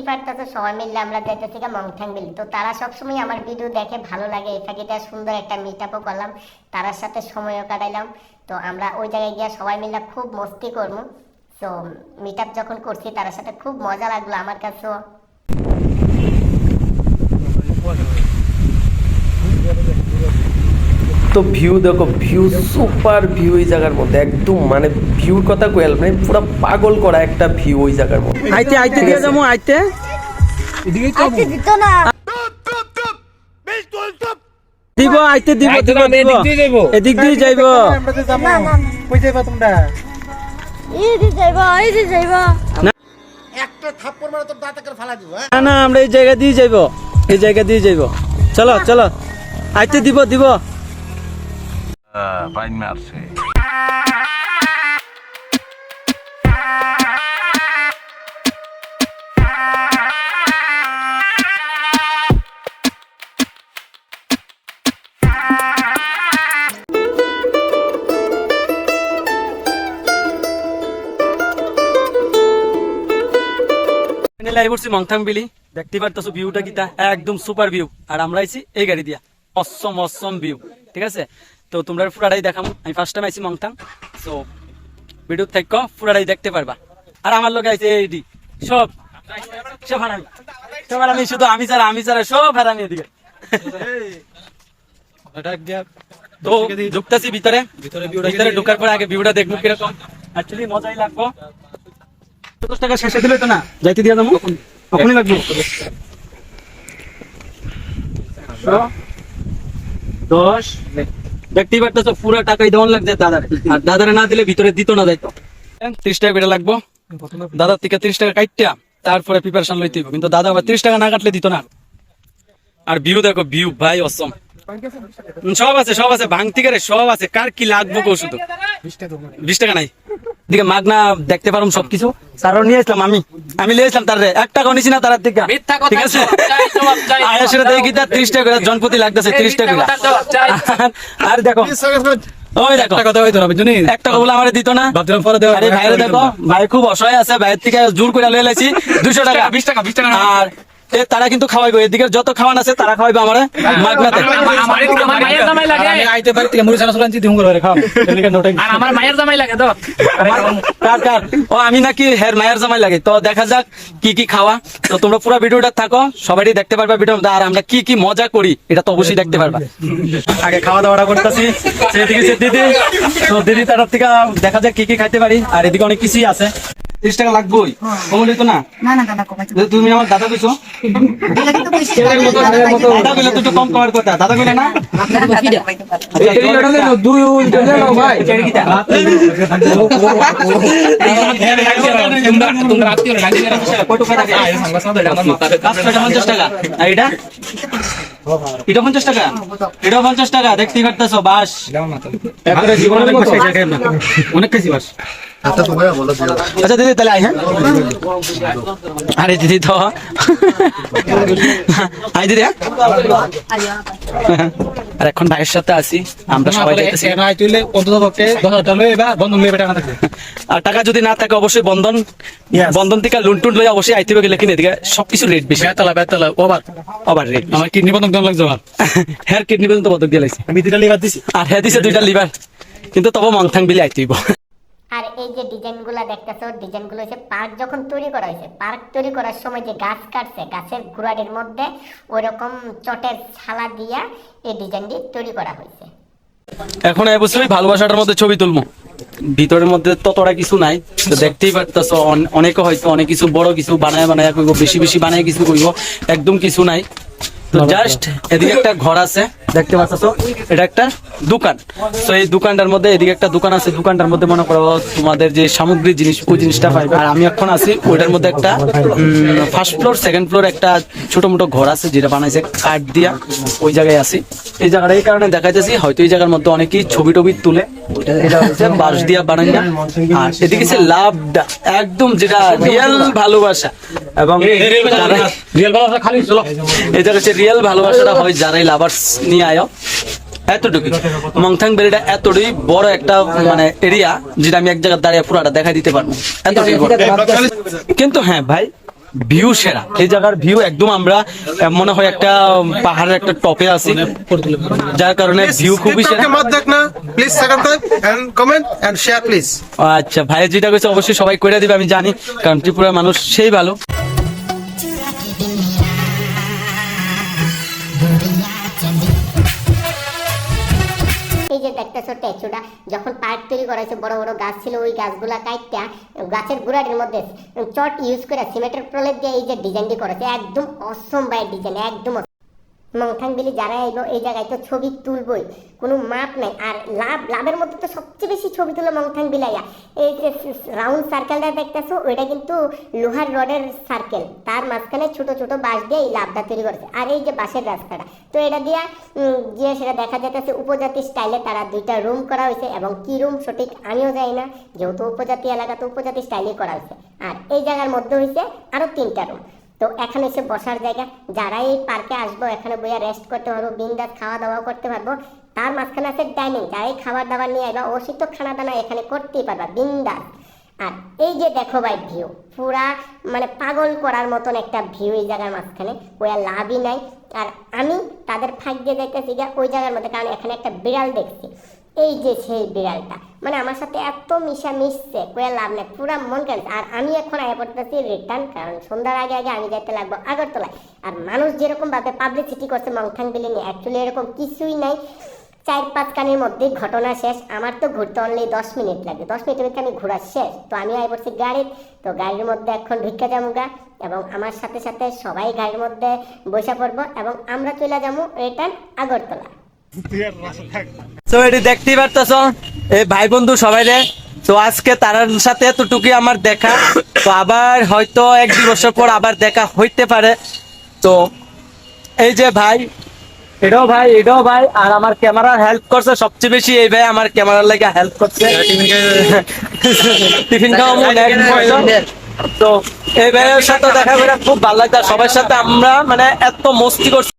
পারতেছো সবাই মিলে আমরা যাইতেছি মংথাং বিল। তো তারা সবসময় আমার ভিডিও দেখে, ভালো লাগে, এই ফাঁকিটা সুন্দর একটা মিট আপও করলাম, তার সাথে সময়ও কাটাইলাম। তো আমরা ওই জায়গায় গিয়ে সবাই মিলে খুব মস্তি করবো। তো মিট আপ যখন করছি তার সাথে খুব মজা লাগলো আমার কাছেও। তো ভিউ দেখো, ভিউ সুপার ভিউ এই জায়গার মধ্যে, একদম মানে ভিউর কথা কইল মানে পুরো পাগল করা একটা ভিউ ওই জায়গার মধ্যে। আইতে আইতে দিয়ে যাবো, আইতে এদিকে তো আজকে দিত না দিব, আইতে দিব দিব দিব এদিক দিয়ে যাইবো। আমরা তো যাবো, কই যাইবা তোমরা? এই যে যাইবা, এই যে যাইবা। একটা থাপ্পড় মারে তোর দাঁতে করে ফালা দিব। না না, আমরা এই জায়গা দিয়ে যাইবো, এই জায়গা দিয়ে যাইবো। চলো চলো, আইতে দিব দিব। পাইন মারছে। মংথাং বিলি দেখতে পারতেছো, ভিউটা কিটা একদম সুপার ভিউ। আর আমরা আইছি এই গাড়ি দিয়া, অসম অসম ভিউ। ঠিক আছে, তো তোমরা পুরাটাই দেখাম। আমি ফার্স্ট টাইম আইছি মংথাং, সো ভিডিও থেকে পুরাটাই দেখতে পারবা। আর আমার লোক আইছে এইডি সব সব হারামি, সব হারামি, শুধু আমি ছাড়া সব হারামি এদিকে। তো ঢুকতেছি ভিতরে, ভিতরে ঢুকার পরে আগে ভিউটা দেখবো কিরকম। অ্যাকচুয়ালি মজাই লাগবো। 10 টাকা শেষে দিলে তো না, যাইতে দিয়ে যাবো, কখনই লাগবে 10। দেখতেই পারতেছো পুরো টাকাই দেওয়ান লাগছে দাদার, আর দাদারে না দিলে ভিতরে দিত না, যাইতো 30 টাকা করে লাগবো। দাদার থেকে 30 টাকা কাটটা তারপরে প্রিপারেশন লইতে হইব, কিন্তু দাদা আবার 30 টাকা না কাটলে দিত না। আর ভিউ দেখো, ভিউ ভাই অসম। সব আছে সব আছে, ভাঙতি করে সব আছে, কার কি লাগবো কো, শুধু 20 টাকা নাই দিকে মাগনা দেখতে পারুম সবকিছু। তারও নিয়ে আসলাম, আমি নিয়ে আসলাম, তার 1 টাকাও নিছি না তার থেকে। ঠিক আছে, আয়াসের দেখি তার 30 টাকা করে জনপ্রতি লাগতেছে, 30 টাকা। আর দেখো ওই দেখো, একটা বলে আমার দিত না। আরে ভাইরে দেখো, ভাই খুব অসহায় আছে, ভাইয়ের থেকে জোর করে লয়ে লাইছি 200 টাকা 20 টাকা 20 টাকা। আর তারা কিন্তু খাওয়াইবো, এদিকে যত খাওয়ান আছে তারা খাওয়াইবো আমারে মাগনাতে। আমার মায়ের জামাই লাগে তো, কার ও আমি নাকি হের মায়ের জামাই লাগে। তো দেখা যাক কি কি খাওয়া। তো তোমরা পুরো ভিডিওটা থাকো, সবাই দেখতে পারবা ভিডিও। আর আমরা কি কি মজা করি এটা তো অবশ্যই দেখতে পারবা। আগে খাওয়া দাওয়াটা করতেছি, সেদিকে সে দিদি, তো দিদি তার থেকে দেখা যাক কি কি খাইতে পারি। আর এদিকে অনেক কিছুই আছে। 30 টাকা লাগবেই, কমলি তো না? তুমি আমার দাদা কইছো, দাদা কইলে তো একটু কম কমার কথা, দাদা কইলে না? এটা 50 টাকা, এটা 50 টাকা। দেখতেই পারতেছো বাস, অনেক খাইছি বাস। আচ্ছা দিদি তাহলে আই। হ্যাঁ আরে দিদি তো আই দিদি। আর এখন ভাইয়ের সাথে আছি আমরা সবাই। আর টাকা যদি না থাকে অবশ্যই বন্ধন থেকে লুন টুন লই অবশ্যই আইতে গেলে কিনে দিকে সবকিছু রেট বেশি। Betla over rate. আমার কিডনি বন্ধক দেওয়া লাগছে, আমার হ্যাঁ কিডনি পর্যন্ত বন্ধক দিয়ে লাগছে। আমি 2টা লিভার দিছি, আর হ্যাঁ দিছে 2টা লিভার, কিন্তু তবে মংথাং বিলে আইতে হইব। আর এই যে ডিজাইনগুলো দেখতেছো, ডিজাইনগুলো হচ্ছে পার্ক যখন তৈরি করা হয়েছে, পার্ক তৈরি করার সময় যে গাছ কাটছে, গাছের গোড়াটির মধ্যে ওইরকম চটের ছালা দিয়া এই ডিজাইনটি তৈরি করা হয়েছে। এখন অবশ্যই ভালোবাসাটার মধ্যে ছবি তুলবো, ভিতরের মধ্যে ততটা কিছু নাই। তো দেখতেই পারতেছো অনেকে হয়তো অনেক কিছু বড় কিছু বানায় করবো, বেশি বেশি বানায় কিছু করবো, একদম কিছু নাই। তো জাস্ট এদিকে একটা ঘর আছে, দেখতে পাচ্ছ, এটা একটা দোকান। তো এই দোকানটার মধ্যে এদিকে একটা দোকান আছে, দোকানটার মধ্যে মনে করো তোমাদের যে সামগ্রী জিনিস ওই জিনিসটা পাইবে। আর আমি এখন আছি ওইটার মধ্যে একটা ফার্স্ট ফ্লোর সেকেন্ড ফ্লোর একটা ছোট মোটো ঘর আছে, যেটা বানাইছে কাঠ দিয়া, ওই জায়গায় আছি। এই জায়গাটা এই কারণে দেখাইতেছি, হয়তো এই জায়গার মধ্যে অনেকেই ছবি টবি তুলে, এটা হচ্ছে বাঁশ দিয়া বানাই না। আর এদিকে সে লাভটা একদম যেটা রিয়েল ভালোবাসা, এবং রিয়েল ভালোবাসা খালি চলো এই জায়গায় রিয়েল ভালোবাসাটা হয় যারাই লাভার্স নিয়ে আয়। এতটুকু মংথাং বেরিটা এতটুকুই বড় একটা মানে এরিয়া, যেটা আমি এক জায়গায় দাঁড়িয়ে পুরাটা দেখা দিতে পারবো, এতটুকু। কিন্তু হ্যাঁ ভাই, ভিউ সেরা, এই জায়গার ভিউ একদম আমরা মনে হয় একটা পাহাড়ের একটা টপে আছি, যার কারণে ভিউ খুবই সেরা। मत देखना please subscribe and comment and share please. আচ্ছা, ভাইয়ের যেটা কইছে অবশ্যই সবাই করে দিবে, আমি জানি, কারণ ত্রিপুরার মানুষ সেই ভালো। এই যে দেখতেছো স্ট্যাচুটা যখন পার্ক তৈরি করা হয়েছে, বড় বড় গাছ ছিল, ওই গাছগুলা কাইটটা গাছের গুড়াটির মধ্যে চট ইউজ করে সিমেন্টের প্রলেপ দিয়ে এই যে ডিজাইনটি করেছে, একদম অসম বাই ডিজাইন, একদম মংথাং বিলি যারা আইবো এই জায়গায় তো ছবি তুলবই, কোনো মাপ নাই। আর লাভের মধ্যে তো সবচেয়ে বেশি ছবি তুলো মংথাং বিলাইয়া। এই যে রাউন্ড সার্কেলটা দেখতেছো ওইটা কিন্তু লোহার রডের সার্কেল, তার মাঝখানে ছোট ছোট বাঁশ দিয়ে এই লাভটা তৈরি করেছে। আর এই যে বাঁশের রাস্তাটা, তো এটা দিয়া গিয়ে সেটা দেখা যাচ্ছে উপজাতি স্টাইলে তারা 2টা রুম করা হয়েছে, এবং কি রুম সঠিক আমিও যাই না, যেহেতু উপজাতি এলাকা তো উপজাতি স্টাইলে করা হয়েছে। আর এই জায়গার মধ্যে হয়েছে আরো 3টা রুম। তো এখানে এসে বসার জায়গা, যারা এই পার্কে আসবো এখানে বইয়া রেস্ট করতে পারবো, বিন্দাস খাওয়া দাওয়া করতে পারবো। তার মাঝখানে আছে ডাইনিং, যারাই খাবার দাবার নিয়ে আসবা অবশ্যই তো খানা দানা এখানে করতেই পারবা বিন্দাস। আর এই যে দেখো ভাই ভিউ, পুরা মানে পাগল করার মতন একটা ভিউ এই জায়গার মাঝখানে, ওই আর লাভই নাই। আর আমি তাদের ফাঁক দিয়ে দেখতেছি গিয়া ওই জায়গার মধ্যে, কারণ এখানে একটা বিড়াল দেখছি, এই যে সেই বিড়ালটা মানে আমার সাথে এত মিশছে, কোয়া লাভ নেই, পুরা মন কেন। আর আমি এখন আগে পড়তেছি রিটার্ন, কারণ সন্ধ্যার আগে আগে আমি যেতে লাগবো আগরতলায়। আর মানুষ যেরকম ভাবে পাবলিসিটি করছে মংথাং বিলি নিয়ে, অ্যাকচুয়ালি এরকম কিছুই নাই। 4-5 কানের মধ্যে ঘটনা শেষ। আমার তো ঘুরতে অনলি 10 মিনিট লাগে, 10 মিনিটের মধ্যে আমি ঘোরা শেষ। তো আমি আই পড়ছি গাড়ির, তো গাড়ির মধ্যে এখন ঢুকে যাবো গা, এবং আমার সাথে সাথে সবাই গাড়ির মধ্যে বসে পড়বো, এবং আমরা চলে যাবো রিটার্ন আগরতলা। তো এটি দেখতেই পারতেছ এই ভাই বন্ধু সবাই রে। তো আজকে তার সাথে এতটুকুই আমার দেখা, তো আবার হয়তো 1-2 বছর পর আবার দেখা হইতে পারে। তো এই যে ভাই, এটাও ভাই, আর আমার ক্যামেরার হেল্প করছে সবচেয়ে বেশি এই ভাই, আমার ক্যামেরার লাগে হেল্প করছে। টিফিন খাওয়া তো এই ভাইয়ের সাথে দেখা করে খুব ভালো লাগছে। সবার সাথে আমরা মানে এত মস্তি করছি।